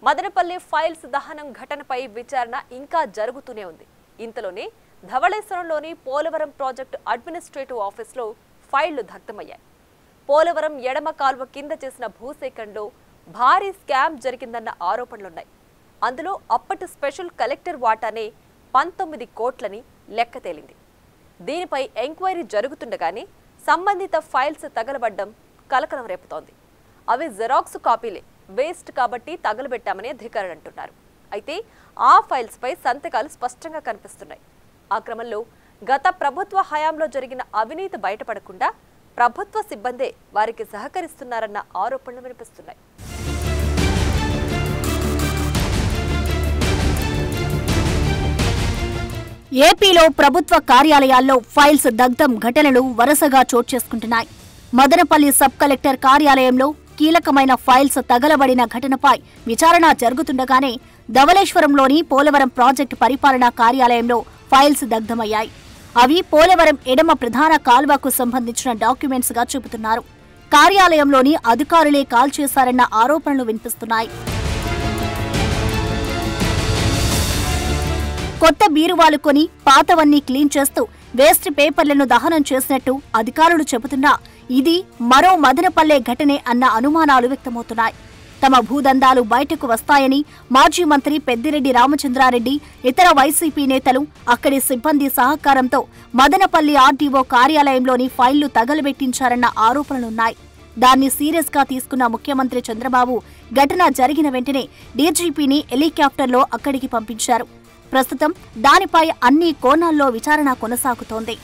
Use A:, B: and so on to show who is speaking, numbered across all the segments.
A: Madanapalle files దహనం ఘటనపై విచారణ ఇంకా జరుగుతూనే ఉంది. ఇంతలోనే ధవళేశ్వరంలోని పోలవరం ప్రాజెక్టు అడ్మినిస్ట్రేటివ్ ఆఫీసులో ఫైళ్లు దగ్ధమయ్యాయి. పోలవరం ఎడమ కాల్వ కింద చేసిన భూసేకరణలో భారీ స్కామ్ జరిగిందన్న ఆరోపణలున్నాయి. అందులో అప్పటి స్పెషల్ కలెక్టర్ వాటానే 19 కోట్లని లెక్క తేలింది. దీనిపై ఎంక్వైరీ జరుగుతుండగానే సంబంధిత ఫైల్స్ తగలబడ్డం కలకలం రేపుతోంది. అవి జెరాక్స్ కాపీలే, వేస్ట్ కాబట్టి తగలబెట్టామని అధికారులు అంటున్నారు. అయితే ఆ ఫైల్స్ పై సంతకాలు స్పష్టంగా కనిపిస్తున్నాయి. ఆ క్రమంలో గత ప్రభుత్వ హయాంలో జరిగిన అవినీతి బయటపడకుండా ప్రభుత్వ సిబ్బందే వారికి సహకరిస్తున్నారన్న ఆరోపణలు వినిపిస్తున్నాయి.
B: ఏపీలో ప్రభుత్వ కార్యాలయాల్లో ఫైల్స్ దగ్ధం ఘటనలు వరుసగా చోటు చేసుకుంటున్నాయి. మదనపల్లి సబ్ కలెక్టర్ కార్యాలయంలో కీలకమైన ఫైల్స్ తగలబడిన ఘటనపై విచారణ జరుగుతుండగానే ధవళేశ్వరంలోని పోలవరం ప్రాజెక్టు పరిపాలనా కార్యాలయంలో ఫైల్స్ దగ్ధమయ్యాయి. అవి పోలవరం ఎడమ ప్రధాన కాల్వకు సంబంధించిన డాక్యుమెంట్స్ గా చూపుతున్నారు. కార్యాలయంలోని అధికారులే కాల్ చేశారన్న ఆరోపణలు వినిపిస్తున్నాయి. కొత్త బీరువాలు కొని పాతవన్నీ క్లీన్ చేస్తూ వేస్ట్ పేపర్లను దహనం చేసినట్టు అధికారులు చెబుతున్నా ఇది మరో మదనపల్లె ఘటనే అన్న అనుమానాలు వ్యక్తమవుతున్నాయి. తమ భూదందాలు బయటకు వస్తాయని మాజీ మంత్రి పెద్దిరెడ్డి రామచంద్రారెడ్డి, ఇతర వైసీపీ నేతలు, అక్కడి సిబ్బంది సహకారంతో మదనపల్లి ఆర్డీఓ కార్యాలయంలోని ఫైళ్లు తగలబెట్టించారన్న ఆరోపణలున్నాయి. దాన్ని సీరియస్ గా తీసుకున్న ముఖ్యమంత్రి చంద్రబాబు ఘటన జరిగిన వెంటనే డీజీపీని హెలికాప్టర్లో అక్కడికి పంపించారు. ప్రస్తుతం దానిపై అన్ని కోణాల్లో విచారణ కొనసాగుతోంది.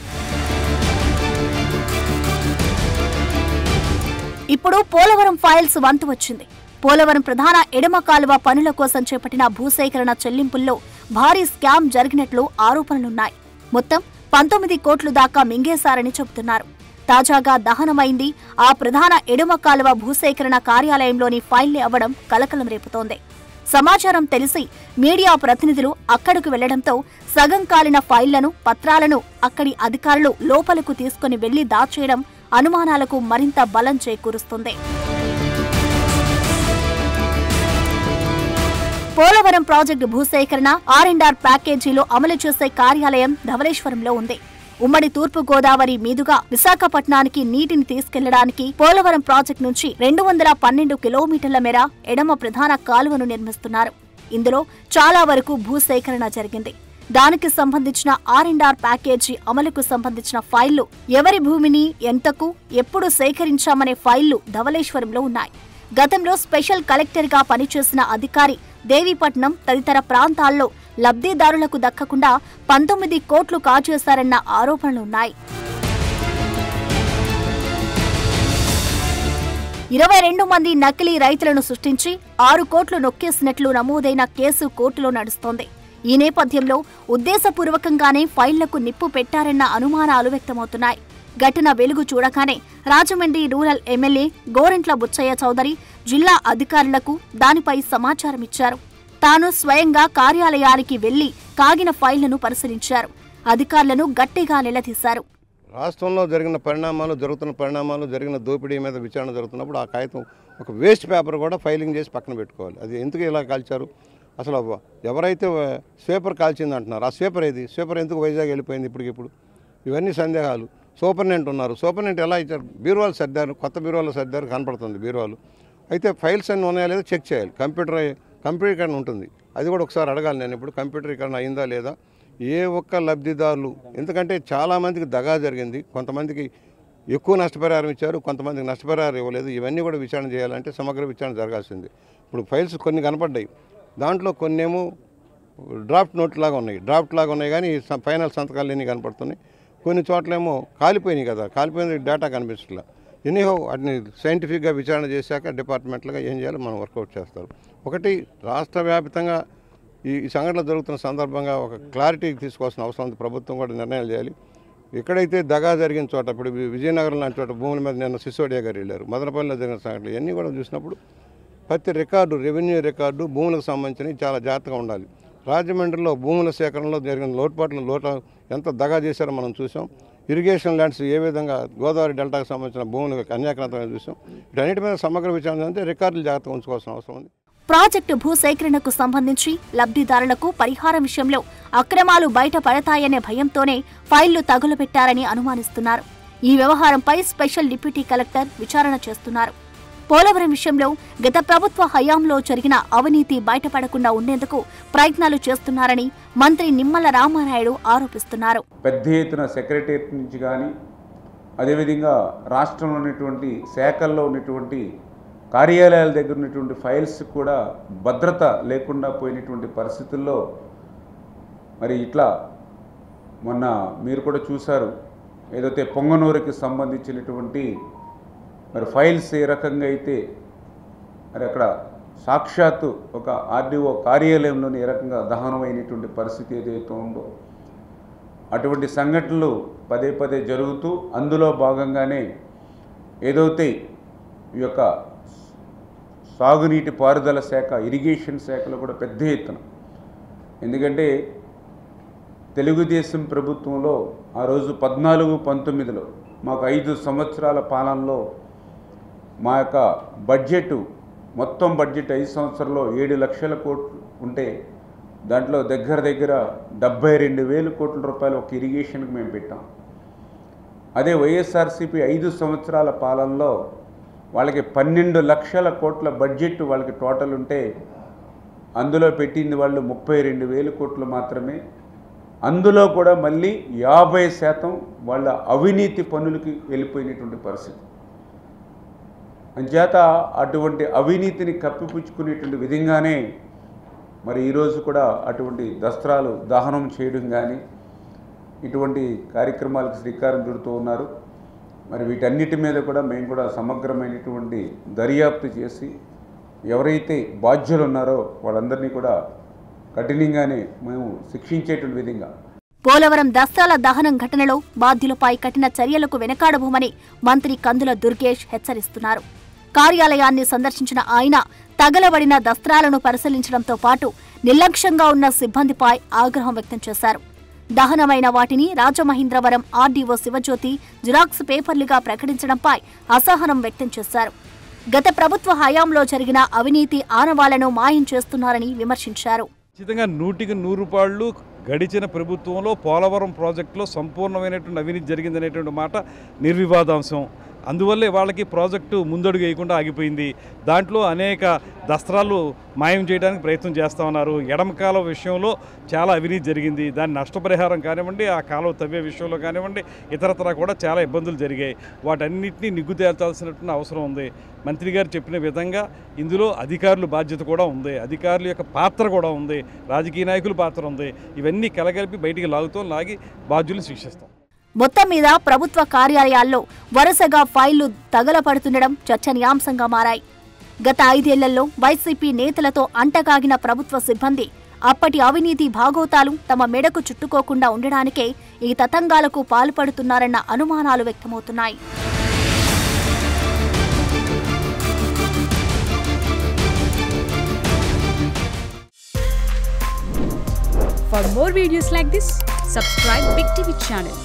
B: ఇప్పుడు పోలవరం ఫైల్స్ వంతు వచ్చింది. పోలవరం ప్రధాన ఎడమ కాలువ పనుల కోసం చేపట్టిన భూసేకరణ చెల్లింపుల్లో భారీ స్కామ్ జరిగినట్లు ఆరోపణలున్నాయి. మొత్తం 19 కోట్ల దాకా మింగేశారని చెబుతున్నారు. తాజాగా దహనమైంది ఆ ప్రధాన ఎడమ కాలువ భూసేకరణ కార్యాలయంలోని ఫైల్లే అవ్వడం కలకలం రేపుతోంది. సమాచారం తెలిసి మీడియా ప్రతినిధులు అక్కడకు వెళ్లడంతో సగం కాలిన ఫైళ్లను, పత్రాలను అక్కడి అధికారులు లోపలకు తీసుకుని వెళ్లి దాచేయడం అనుమానాలకు మరింత బలం చేకూరుస్తుంది. పోలవరం ప్రాజెక్టు భూసేకరణ R&R ప్యాకేజీలో అమలు చేసే కార్యాలయం ధవళేశ్వరంలో ఉంది. ఉమ్మడి తూర్పు గోదావరి మీదుగా విశాఖపట్నానికి నీటిని తీసుకెళ్లడానికి పోలవరం ప్రాజెక్టు నుంచి 212 కిలోమీటర్ల మేర ఎడమ ప్రధాన కాలువను నిర్మిస్తున్నారు. ఇందులో చాలా వరకు భూసేకరణ జరిగింది. దానికి సంబంధించిన R&R ప్యాకేజీ అమలుకు సంబంధించిన ఫైళ్లు, ఎవరి భూమిని ఎంతకు ఎప్పుడు సేకరించామనే ఫైళ్లు ధవళేశ్వరంలో ఉన్నాయి. గతంలో స్పెషల్ కలెక్టర్గా పనిచేసిన అధికారి దేవీపట్నం తదితర ప్రాంతాల్లో లబ్ధిదారులకు దక్కకుండా 19 కోట్లు కాజేశారన్న ఆరోపణలున్నాయి. 22 మంది నకిలీ రైతులను సృష్టించి 6 కోట్లు నొక్కేసినట్లు నమోదైన కేసు కోర్టులో నడుస్తోంది. ఈ నేపథ్యంలో ఉద్దేశపూర్వకంగానే ఫైళ్లకు నిప్పు పెట్టారన్న అనుమానాలు వ్యక్తమవుతున్నాయి. ఘటన వెలుగు చూడగానే రాజమండ్రి రూరల్ ఎమ్మెల్యే గోరంట్ల బుచ్చయ్య చౌదరి జిల్లా అధికారులకు దానిపై సమాచారమిచ్చారు. తాను స్వయంగా కార్యాలయానికి వెళ్లి కాగిన ఫైళ్లను పరిశీలించారు. అధికారులను గట్టిగా నిలదీశారు.
C: రాష్ట్రంలో జరుగుతున్న పరిణామాలు జరిగిన దోపిడీ మీద విచారణ జరుగుతున్నప్పుడు ఆ కాగితం ఒక వేస్ట్ పేపర్ కూడా ఫైలింగ్ చేసి పక్కన పెట్టుకోవాలి. అది ఎందుకు ఇలా కాల్చారు? అసలు ఎవరైతే స్వీపర్ కాల్చింది అంటున్నారు, ఆ స్వీపర్ ఏది? స్వీపర్ ఎందుకు వైజాగ్ వెళ్ళిపోయింది ఇప్పటికిప్పుడు? ఇవన్నీ సందేహాలు. సూపరింటెండెంట్ ఉన్నారు, సూపరింటెండెంట్ ఎలా ఇచ్చారు? బీరువాలు సర్దారు, కొత్త బీరువాలు సర్దారు, కనపడుతుంది బీరువాలు. అయితే ఫైల్స్ అన్నీ ఉన్నాయా లేదా చెక్ చేయాలి. కంప్యూటరీకరణ ఉంటుంది, అది కూడా ఒకసారి అడగాలి. నేను ఇప్పుడు కంప్యూటరీకరణ అయిందా లేదా? ఏ ఒక్క లబ్ధిదారులు, ఎందుకంటే చాలామందికి దగా జరిగింది, కొంతమందికి ఎక్కువ నష్టపరిహారం ఇచ్చారు, కొంతమందికి నష్టపరిహారం ఇవ్వలేదు. ఇవన్నీ కూడా విచారణ చేయాలంటే సమగ్ర విచారణ జరగాల్సింది. ఇప్పుడు ఫైల్స్ కొన్ని కనపడ్డాయి, దాంట్లో కొన్నేమో డ్రాఫ్ట్ లాగా ఉన్నాయి కానీ ఫైనల్ సంతకాలు ఎన్ని కనపడుతున్నాయి. కొన్ని చోట్లేమో కాలిపోయినాయి కదా, కాలిపోయిన డేటా కనిపించట్లా. ఎనీహో వాటిని సైంటిఫిక్గా విచారణ చేశాక డిపార్ట్మెంట్లుగా ఏం చేయాలో మనం వర్కౌట్ చేస్తారు. ఒకటి, రాష్ట్ర వ్యాప్తంగా ఈ సంఘటనలు జరుగుతున్న సందర్భంగా ఒక క్లారిటీ తీసుకోవాల్సిన అవసరం ఉంది. ప్రభుత్వం కూడా నిర్ణయాలు చేయాలి. ఎక్కడైతే దగా జరిగిన చోట, ఇప్పుడు విజయనగరం లాంటి చోట భూముల మీద నిన్న సిసోడియా గారు వెళ్ళారు, మదనపల్లిలో జరిగిన సంఘటనలు ఇవన్నీ కూడా చూసినప్పుడు ప్రతి రికార్డు, రెవెన్యూ రికార్డు, భూములకు సంబంధించినవి చాలా జాగ్రత్తగా ఉండాలి. రాజమండ్రిలో భూముల సేకరణలో జరిగిన లోటు ఎంత దగా చేశారో మనం చూసాం. ఇరిగేషన్ ల్యాండ్స్ ఏ విధంగా గోదావరి డెల్టాకు సంబంధించిన భూములు అన్యాక్రాంతంగా చూసాం. వీటన్నిటి మీద సమగ్ర విచారణ అంటే రికార్డులు జాగ్రత్తగా ఉంచుకోవాల్సిన అవసరం ఉంది.
B: ప్రాజెక్టు భూసేకరణకు సంబంధించి లబ్ధిదారులకు పరిహారం విషయంలో అక్రమాలు బయటపడతాయనే భయంతోనే ఫైళ్లు తగులబెట్టారని అనుమానిస్తున్నారు. ఈ వ్యవహారంపై స్పెషల్ డిప్యూటీ కలెక్టర్ విచారణ చేస్తున్నారు. పోలవరం విషయంలో గత ప్రభుత్వ హయాంలో జరిగిన అవినీతి బయటపడకుండా ఉండేందుకు ప్రయత్నాలు చేస్తున్నారని మంత్రి నిమ్మల రామానాయుడు ఆరోపిస్తున్నారు.
D: పెద్ద ఎత్తున సెక్రటేరియట్ నుంచి కానీ అదేవిధంగా రాష్ట్రంలో ఉన్నటువంటి శాఖల్లో ఉన్నటువంటి కార్యాలయాల దగ్గర ఉన్నటువంటి ఫైల్స్ కూడా భద్రత లేకుండా పోయినటువంటి పరిస్థితుల్లో మరి ఇట్లా మొన్న మీరు కూడా చూశారు, ఏదైతే పొంగనూరుకి సంబంధించినటువంటి మరి ఫైల్స్ ఏ రకంగా అయితే మరి అక్కడ సాక్షాత్తు ఒక ఆర్డీఓ కార్యాలయంలోని ఏ రకంగా దహనమైనటువంటి పరిస్థితి ఏదైతే ఉందో అటువంటి సంఘటనలు పదే పదే జరుగుతూ అందులో భాగంగానే ఏదైతే ఈ యొక్క సాగునీటి పారుదల శాఖ ఇరిగేషన్ శాఖలో కూడా పెద్ద ఎత్తున, ఎందుకంటే తెలుగుదేశం ప్రభుత్వంలో ఆ రోజు 14-19లో మాకు 5 సంవత్సరాల పాలనలో మా యొక్క బడ్జెట్ మొత్తం బడ్జెట్ 5 సంవత్సరాల్లో 7 లక్షల కోట్లు ఉంటే దాంట్లో దగ్గర 72,000 కోట్ల రూపాయలు ఒక ఇరిగేషన్కి మేము పెట్టాం. అదే వైఎస్ఆర్సీపీ 5 సంవత్సరాల పాలనలో వాళ్ళకి 12 లక్షల కోట్ల బడ్జెట్ వాళ్ళకి టోటల్ ఉంటే అందులో పెట్టింది వాళ్ళు 32,000 కోట్లు మాత్రమే. అందులో కూడా మళ్ళీ 50% వాళ్ళ అవినీతి పనులకి వెళ్ళిపోయినటువంటి పరిస్థితి. అంచేత అటువంటి అవినీతిని కప్పిపుచ్చుకునేటువంటి విధంగానే మరి ఈరోజు కూడా అటువంటి దస్త్రాలు దహనం చేయడం కానీ ఇటువంటి కార్యక్రమాలకు శ్రీకారం చుడుతూ ఉన్నారు. మరి వీటన్నిటి మీద కూడా మేము కూడా సమగ్రమైనటువంటి దర్యాప్తు చేసి ఎవరైతే బాధ్యులు ఉన్నారో వాళ్ళందరినీ కూడా కఠినంగానే మేము శిక్షించేటువంటి విధంగా.
B: పోలవరం దస్త్రాల దహనం ఘటనలో బాధ్యులపై కఠిన చర్యలకు వెనకాడబోమని మంత్రి కందుల దుర్గేష్ హెచ్చరిస్తున్నారు. కార్యాలయాన్ని సందర్శించిన ఆయన తగలబడిన దస్త్రాలను పరిశీలించడంతో పాటు నిర్లక్ష్యంగా ఉన్న సిబ్బందిపై ఆగ్రహం వ్యక్తం చేశారు. దహనమైన వాటిని రాజమహేంద్రవరం ఆర్డీఓ శివజ్యోతి జిరాక్స్ పేపర్లుగా ప్రకటించడంపై అసహనం వ్యక్తం చేశారు. గత ప్రభుత్వ హయాంలో జరిగిన అవినీతి ఆనవాళ్లను మాయం చేస్తున్నారని విమర్శించారు.
E: ఖచ్చితంగా 100కి 100 రూపాయలు గడిచిన ప్రభుత్వంలో పోలవరం ప్రాజెక్టులో సంపూర్ణమైనటువంటి అవినీతి జరిగిందనేటువంటి మాట నిర్వివాదాంశం. అందువల్లే వాళ్ళకి ప్రాజెక్టు ముందడుగు వేయకుండా ఆగిపోయింది. దాంట్లో అనేక దస్త్రాలు మాయం చేయడానికి ప్రయత్నం చేస్తూ ఉన్నారు. ఎడమ కాలువ విషయంలో చాలా అవినీతి జరిగింది. దాని నష్టపరిహారం కానివ్వండి, ఆ కాలువ తవ్వే విషయంలో కానివ్వండి, ఇతరత్రా కూడా చాలా ఇబ్బందులు జరిగాయి. వాటన్నిటినీ నిగ్గు తేల్చాల్సినటువంటి అవసరం ఉంది. మంత్రి గారు చెప్పిన విధంగా ఇందులో అధికారుల బాధ్యత కూడా ఉంది, అధికారుల యొక్క పాత్ర కూడా ఉంది, రాజకీయ నాయకుల పాత్ర ఉంది. ఇవన్నీ కలగలిపి బయటికి లాగి బాధ్యులు శిక్షిస్తాం.
B: మొత్తం మీద ప్రభుత్వ కార్యాలయాల్లో వరుసగా ఫైళ్లు తగలపడుతుండడం చర్చనీయాంశంగా మారాయి. గత 5 ఏళ్లలో వైసీపీ నేతలతో అంటకాగిన ప్రభుత్వ సిబ్బంది అప్పటి అవినీతి భాగోతాలు తమ మెడకు చుట్టుకోకుండా ఉండడానికే ఈ తతంగాలకు పాల్పడుతున్నారన్న అనుమానాలు వ్యక్తమవుతున్నాయి.
F: For more videos like this, subscribe Big TV channel.